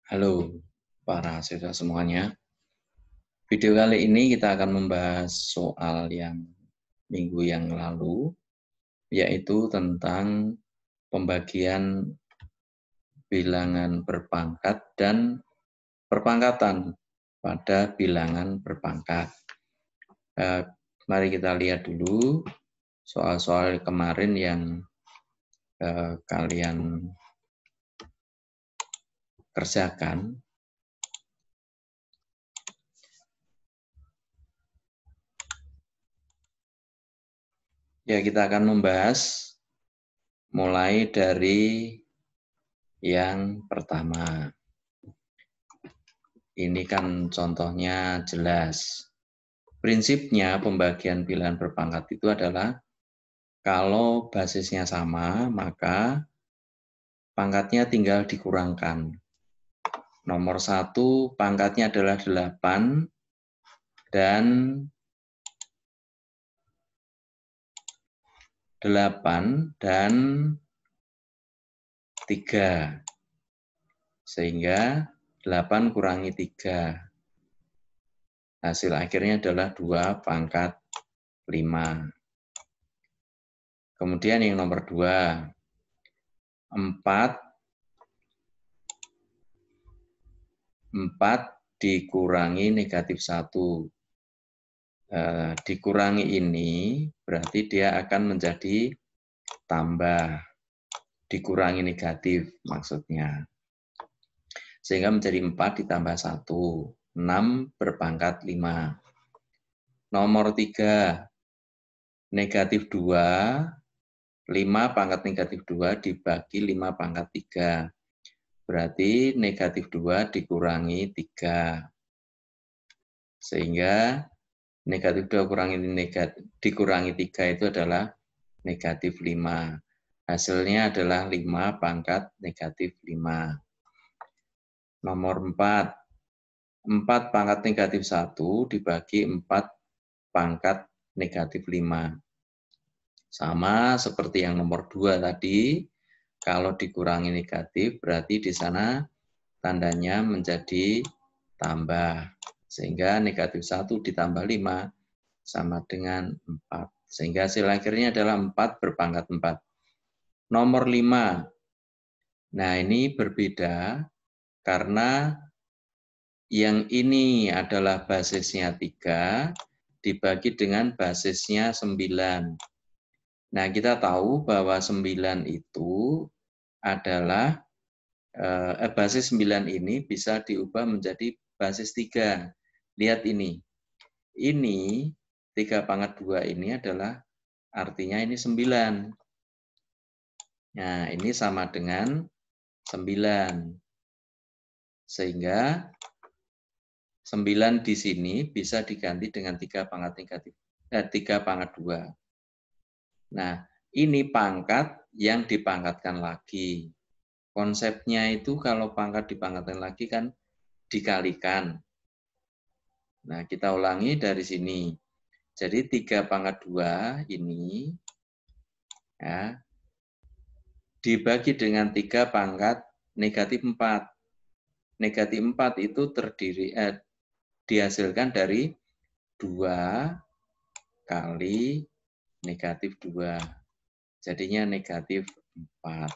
Halo para siswa semuanya. Video kali ini kita akan membahas soal yang minggu yang lalu, yaitu tentang pembagian bilangan berpangkat dan perpangkatan pada bilangan berpangkat. Mari kita lihat dulu soal-soal kemarin yang kalian kerjakan. Ya, kita akan membahas mulai dari yang pertama. Ini kan contohnya jelas. Prinsipnya pembagian bilangan berpangkat itu adalah kalau basisnya sama, maka pangkatnya tinggal dikurangkan. Nomor 1 pangkatnya adalah 8 dan 3. Sehingga 8 kurangi 3. Hasil akhirnya adalah 2 pangkat 5. Kemudian yang nomor 2, 4 dikurangi negatif 1. Dikurangi ini berarti dia akan menjadi tambah. Dikurangi negatif maksudnya. Sehingga menjadi 4 ditambah 1. 6 berpangkat 5. Nomor 3, negatif 2. 5 pangkat negatif 2 dibagi 5 pangkat 3. Berarti negatif 2 dikurangi 3. Sehingga negatif 2 dikurangi 3 itu adalah negatif 5. Hasilnya adalah 5 pangkat negatif 5. Nomor 4. 4 pangkat negatif 1 dibagi 4 pangkat negatif 5. Sama seperti yang nomor 2 tadi, kalau dikurangi negatif berarti di sana tandanya menjadi tambah. Sehingga negatif 1 ditambah 5 sama dengan 4. Sehingga hasil akhirnya adalah 4 berpangkat 4. Nomor 5. Nah, ini berbeda karena yang ini adalah basisnya 3 dibagi dengan basisnya 9. Nah, kita tahu bahwa 9 itu adalah basis 9 ini bisa diubah menjadi basis 3. Lihat ini. Ini 3 pangkat 2 ini adalah artinya ini 9. Nah, ini sama dengan 9. Sehingga 9 di sini bisa diganti dengan 3 pangkat 2. Nah, ini pangkat yang dipangkatkan lagi. Konsepnya itu kalau pangkat dipangkatkan lagi kan dikalikan. Nah, kita ulangi dari sini. Jadi 3 pangkat 2 ini ya, dibagi dengan 3 pangkat negatif 4. Negatif 4 itu dihasilkan dari 2 kali negatif 2. Jadinya negatif 4.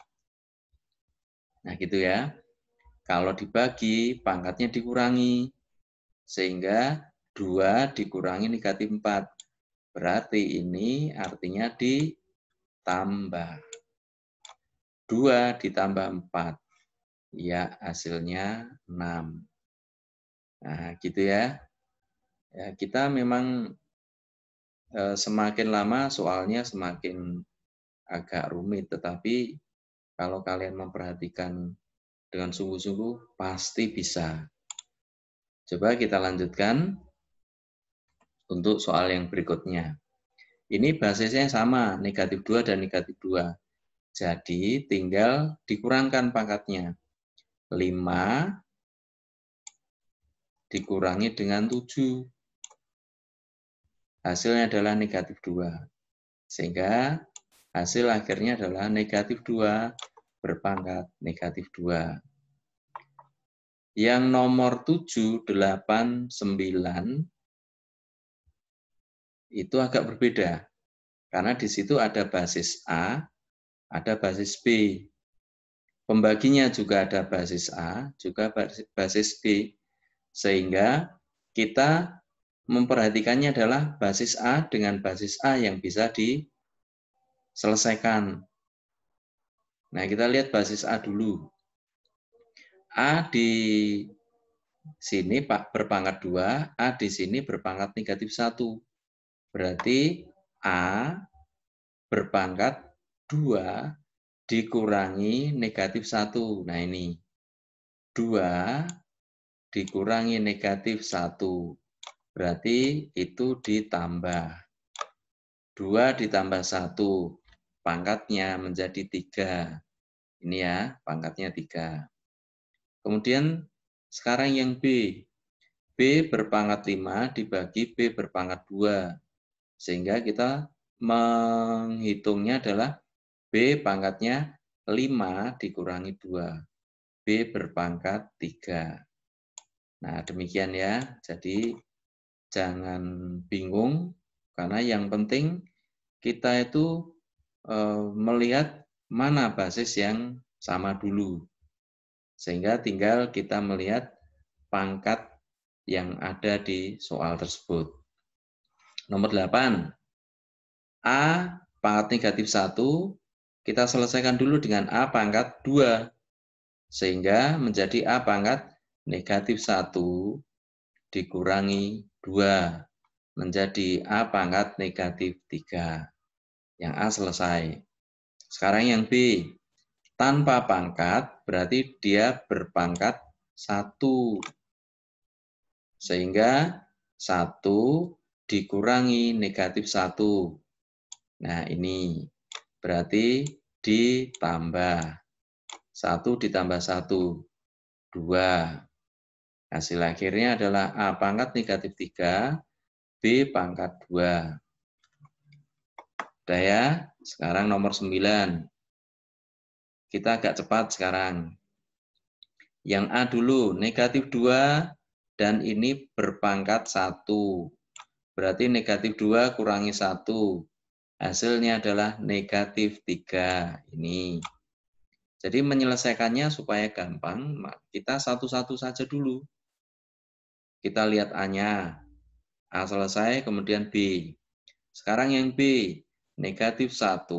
Nah, gitu ya. Kalau dibagi, pangkatnya dikurangi. Sehingga 2 dikurangi negatif 4. Berarti ini artinya ditambah. 2 ditambah 4. Ya, hasilnya 6. Nah, gitu ya. Ya, kita memang semakin lama soalnya semakin agak rumit. Tetapi kalau kalian memperhatikan dengan sungguh-sungguh, pasti bisa. Coba kita lanjutkan untuk soal yang berikutnya. Ini basisnya sama, negatif 2 dan negatif 2. Jadi tinggal dikurangkan pangkatnya. 5 dikurangi dengan 7. Hasilnya adalah negatif 2. Sehingga hasil akhirnya adalah negatif 2 berpangkat negatif 2. Yang nomor 7, 8, 9 itu agak berbeda. Karena di situ ada basis A, ada basis B. Pembaginya juga ada basis A, juga basis B. Sehingga kita memperhatikannya adalah basis A dengan basis A yang bisa diselesaikan. Nah, kita lihat basis A dulu. A di sini berpangkat 2, A di sini berpangkat negatif 1. Berarti A berpangkat 2 dikurangi negatif 1. Nah ini, 2 dikurangi negatif 1. Berarti itu ditambah. 2 ditambah 1. Pangkatnya menjadi 3. Ini ya, pangkatnya 3. Kemudian sekarang yang B. B berpangkat 5 dibagi B berpangkat 2. Sehingga kita menghitungnya adalah B pangkatnya 5 dikurangi 2. B berpangkat 3. Nah, demikian ya. Jadi, jangan bingung, karena yang penting kita itu melihat mana basis yang sama dulu. Sehingga tinggal kita melihat pangkat yang ada di soal tersebut. Nomor 8. A pangkat negatif 1, kita selesaikan dulu dengan A pangkat 2. Sehingga menjadi A pangkat negatif 1 dikurangi 2. Menjadi A pangkat negatif 3. Yang A selesai. Sekarang yang B. Tanpa pangkat berarti dia berpangkat 1. Sehingga 1 dikurangi negatif 1. Nah ini berarti ditambah. 1 ditambah 1, 2. Hasil akhirnya adalah A pangkat negatif 3, B pangkat 2. Udah ya, sekarang nomor 9. Kita agak cepat sekarang. Yang A dulu, negatif 2 dan ini berpangkat 1. Berarti negatif 2 kurangi 1. Hasilnya adalah negatif 3. Ini. Jadi menyelesaikannya supaya gampang, kita satu-satu saja dulu. Kita lihat A-nya. A selesai, kemudian B. Sekarang yang B, negatif 1,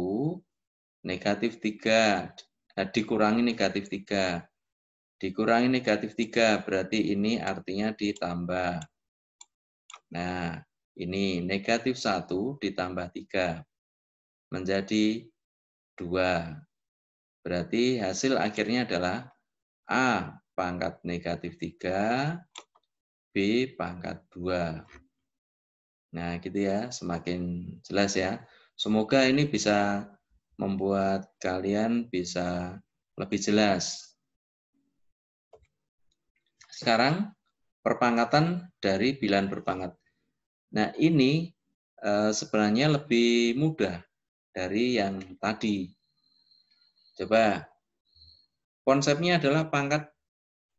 negatif 3, dikurangi negatif 3. Dikurangi negatif 3, berarti ini artinya ditambah. Nah, ini negatif 1 ditambah 3 menjadi 2. Berarti hasil akhirnya adalah A pangkat negatif 3, B pangkat 2. Nah, gitu ya, semakin jelas ya. Semoga ini bisa membuat kalian bisa lebih jelas. Sekarang, perpangkatan dari bilangan berpangkat. Nah, ini sebenarnya lebih mudah dari yang tadi. Coba, konsepnya adalah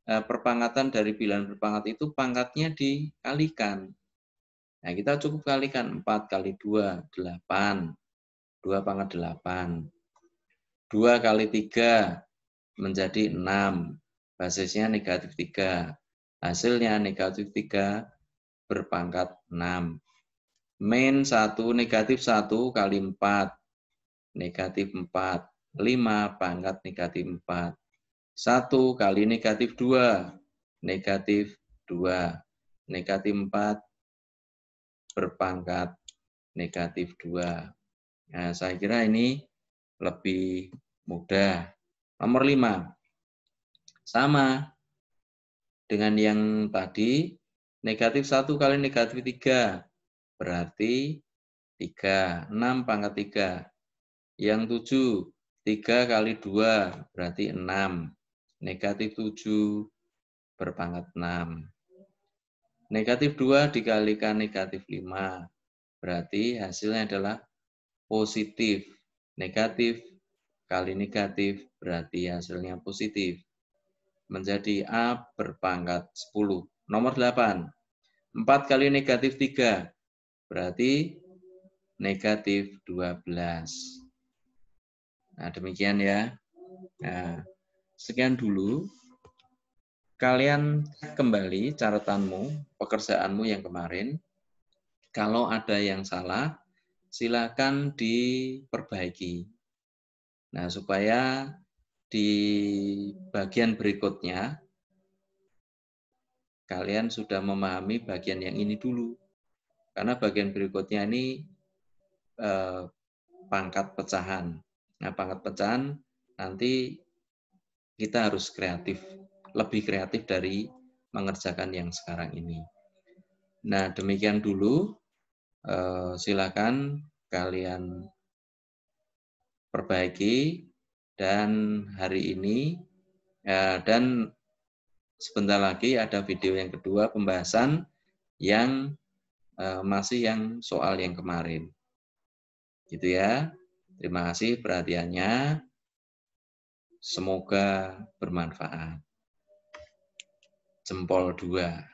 perpangkatan dari bilangan berpangkat itu pangkatnya dikalikan. Nah, kita cukup kalikan 4 kali 2, 8. 2 pangkat 8. 2 kali 3 menjadi 6. Basisnya negatif 3. Hasilnya negatif 3 berpangkat 6. Min 1 negatif 1 kali 4. Negatif 4. 5 pangkat negatif 4. 1 kali negatif 2. Negatif 2. Negatif 4 berpangkat negatif 2. Nah, saya kira ini lebih mudah. Nomor 5. Sama dengan yang tadi, negatif 1 kali negatif 3. Berarti 3. 6 pangkat 3. Yang 7. 3 kali 2. Berarti 6. Negatif 7 berpangkat 6. Negatif 2 dikalikan negatif 5. Berarti hasilnya adalah positif. Negatif kali negatif berarti hasilnya positif. menjadi A berpangkat 10. Nomor 8. 4 kali negatif 3. Berarti negatif 12. Nah, demikian ya. Nah, sekian dulu. Kalian kembali catatanmu, pekerjaanmu yang kemarin. Kalau ada yang salah, silakan diperbaiki. Nah, supaya di bagian berikutnya kalian sudah memahami bagian yang ini dulu. Karena bagian berikutnya ini pangkat pecahan. Nah, pangkat pecahan nanti kita harus kreatif, lebih kreatif dari mengerjakan yang sekarang ini. Nah, demikian dulu. Silakan kalian perbaiki, dan hari ini dan sebentar lagi ada video yang kedua, pembahasan yang masih yang soal yang kemarin. Gitu ya. Terima kasih perhatiannya. Semoga bermanfaat. Jempol 2.